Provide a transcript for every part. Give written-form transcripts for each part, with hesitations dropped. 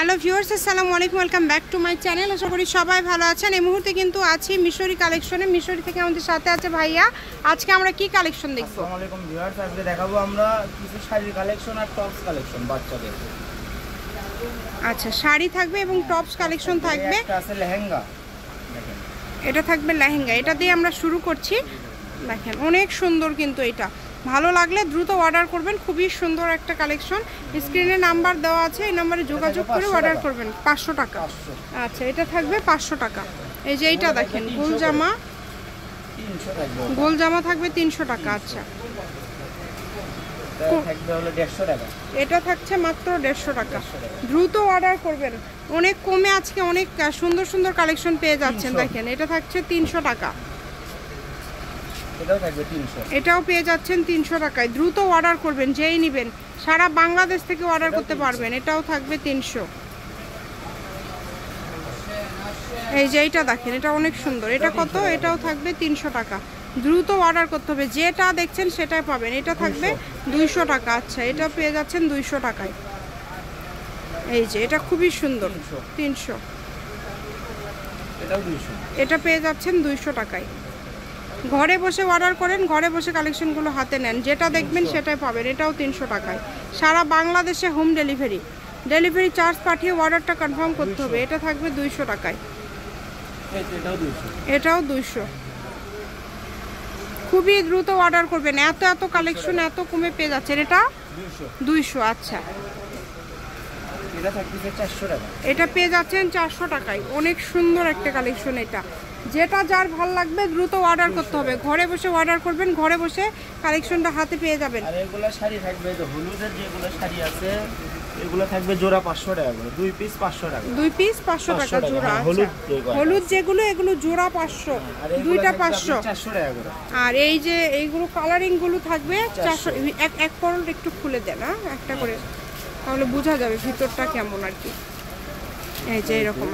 Hello viewers, আসসালামু আলাইকুম, welcome back to my channel. আশা করি সবাই ভালো আছেন। এই মুহূর্তে কিন্তু আছি মিশরি কালেকশনে। মিশরি থেকে আমাদের সাথে আছে ভাইয়া। আজকে আমরা কি কালেকশন দেখব? আসসালামু আলাইকুম ভিউয়ার্স, আজকে দেখাবো আমরা কিছু শাড়ির কালেকশন আর টপস কালেকশন বাচ্চাদের। আচ্ছা, শাড়ি থাকবে এবং টপস কালেকশন থাকবে। একটা আছে লেহেঙ্গা, দেখেন এটা থাকবে লেহেঙ্গা। এটা দিয়ে আমরা শুরু করছি। দেখেন অনেক সুন্দর, কিন্তু এটা ভালো লাগলে দ্রুত অর্ডার করবেন। খুবই সুন্দর একটা কালেকশন। স্ক্রিনে নাম্বার দেওয়া আছে, এই নাম্বারে যোগাযোগ করে অর্ডার করবেন। 500 টাকা। আচ্ছা, এটা থাকবে 500 টাকা। এই যে এইটা দেখেন গোল জামা, গোল জামা থাকবে 300 টাকা। আচ্ছা, এটা থাকছে মাত্র 150 টাকা। দ্রুত অর্ডার করবেন, অনেক কমে আজকে অনেক সুন্দর সুন্দর কালেকশন পেয়ে যাচ্ছেন। দেখেন এটা থাকছে 300 টাকা, এটাও পেয়ে যাচ্ছেন 300 টাকায়। দ্রুত অর্ডার করবেন, যেই নেবেন সারা বাংলাদেশ থেকে অর্ডার করতে পারবেন। এটাও থাকবে 300। এই যে এইটা দেখেন, এটা অনেক সুন্দর। এটা কত? এটাও থাকবে 300 টাকা। দ্রুত অর্ডার করতে হবে, যেটা দেখছেন সেটাই পাবেন। এটা থাকবে 200 টাকা। আচ্ছা, এটা পেয়ে যাচ্ছেন 200 টাকায়। এই যে এটা খুবই সুন্দর, 300। এটা পেয়ে যাচ্ছেন 200 টাকায়। ঘরে বসে অর্ডার করেন, ঘরে বসে কালেকশনগুলো হাতে নেন, যেটা দেখবেন সেটাই পাবেন। এটাও 300 টাকায়। সারা বাংলাদেশে হোম ডেলিভারি, ডেলিভারি চার্জ পাঠিয়ে অর্ডারটা কনফার্ম করতে হবে। এটা থাকবে 200 টাকায়। এটাও 200। খুবই দ্রুত অর্ডার করবেন, এত এত কালেকশন এত কমে পেয়ে যাচ্ছেন। এটা 200। আচ্ছা, এটা পেয়ে যাচ্ছেন 400 টাকায়। অনেক সুন্দর একটা কালেকশন। এটা যেটা যার ভাল লাগবে দ্রুত অর্ডার করতে হবে। ঘরে বসে অর্ডার করবেন, ঘরে বসে কালেকশনটা হাতে পেয়ে যাবেন। আর এগুলা শাড়ি থাকবে, যে হলুদের যেগুলো শাড়ি আছে এগুলো থাকবে জোড়া 500 টাকা করে। 2 পিস 500 টাকা। 2 পিস 500 টাকা জোড়া। হলুদ যেগুলো এগুলো জোড়া 500, দুইটা 500 400 টাকা করে। আর এই যে এইগুলো কালারিং গুলো থাকবে 400। এক পরল একটু খুলে দেন, হ্যাঁ একটা করে, তাহলে বোঝা যাবে ভিতরটা কেমন আর কি। এই যে এরকম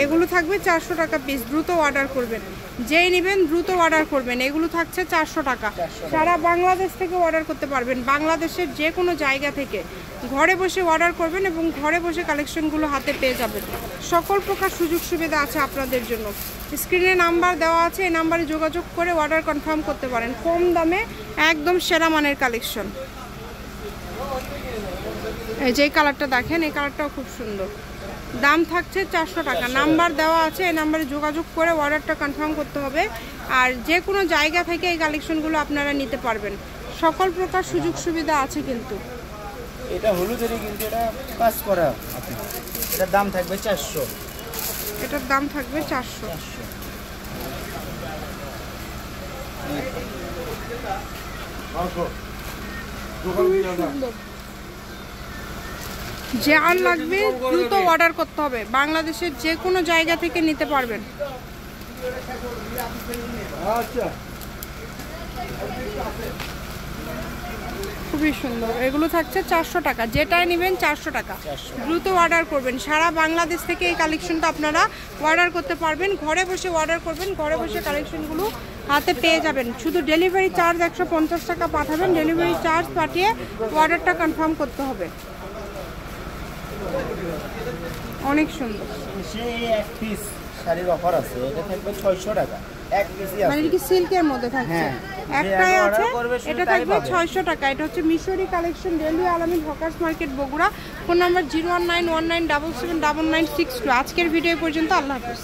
এগুলো থাকবে 400 টাকা পিস। দ্রুত অর্ডার করবেন, যেই নেবেন দ্রুত অর্ডার করবেন। এগুলো থাকছে 400 টাকা। সারা বাংলাদেশ থেকে অর্ডার করতে পারবেন, বাংলাদেশের যে কোনো জায়গা থেকে ঘরে বসে অর্ডার করবেন এবং ঘরে বসে কালেকশনগুলো হাতে পেয়ে যাবেন। সকল প্রকার সুযোগ সুবিধা আছে আপনাদের জন্য। স্ক্রিনে নাম্বার দেওয়া আছে, এই নাম্বারে যোগাযোগ করে অর্ডার কনফার্ম করতে পারেন। কম দামে একদম সেরা মানের কালেকশন। এই যে কালারটা দেখেন, এই কালারটাও খুব সুন্দর। দাম থাকছে 400 টাকা। নাম্বার দেওয়া আছে, এই নাম্বারে যোগাযোগ করে অর্ডারটা কনফার্ম করতে হবে। আর যে কোনো জায়গা থেকে এই কালেকশনগুলো আপনারা নিতে পারবেন। সকল প্রকার সুযোগ সুবিধা আছে। কিন্তু এটা হলুদেরই, কিন্তু এটা কাজ করা। এটার দাম থাকবে 400। এটার দাম থাকবে 400। যে আর লাগবে দ্রুত অর্ডার করতে হবে। বাংলাদেশের যে কোনো জায়গা থেকে নিতে পারবেন। খুবই সুন্দর। এগুলো থাকছে 400 টাকা। যেটাই নেবেন 400 টাকা। দ্রুত অর্ডার করবেন। সারা বাংলাদেশ থেকে এই কালেকশনটা আপনারা অর্ডার করতে পারবেন। ঘরে বসে অর্ডার করবেন, ঘরে বসে কালেকশনগুলো হাতে পেয়ে যাবেন। শুধু ডেলিভারি চার্জ 150 টাকা পাঠাবেন। ডেলিভারি চার্জ পাঠিয়ে অর্ডারটা কনফার্ম করতে হবে। অনেক সুন্দর। সেই এক পিস শাড়ির অফার আছে, এটা থাকবে 600 টাকা। এক পিসই আছে, মানে কি সিল্কের মধ্যে থাকছে। একটাই আছে, এটা থাকবে 600 টাকা। এটা হচ্ছে মিশরি কালেকশন, রেলওয়ে আলামিন hawkers market, Bogura. Phone number 01919779962। আজকের ভিডিও পর্যন্ত। আল্লাহ হাফেজ।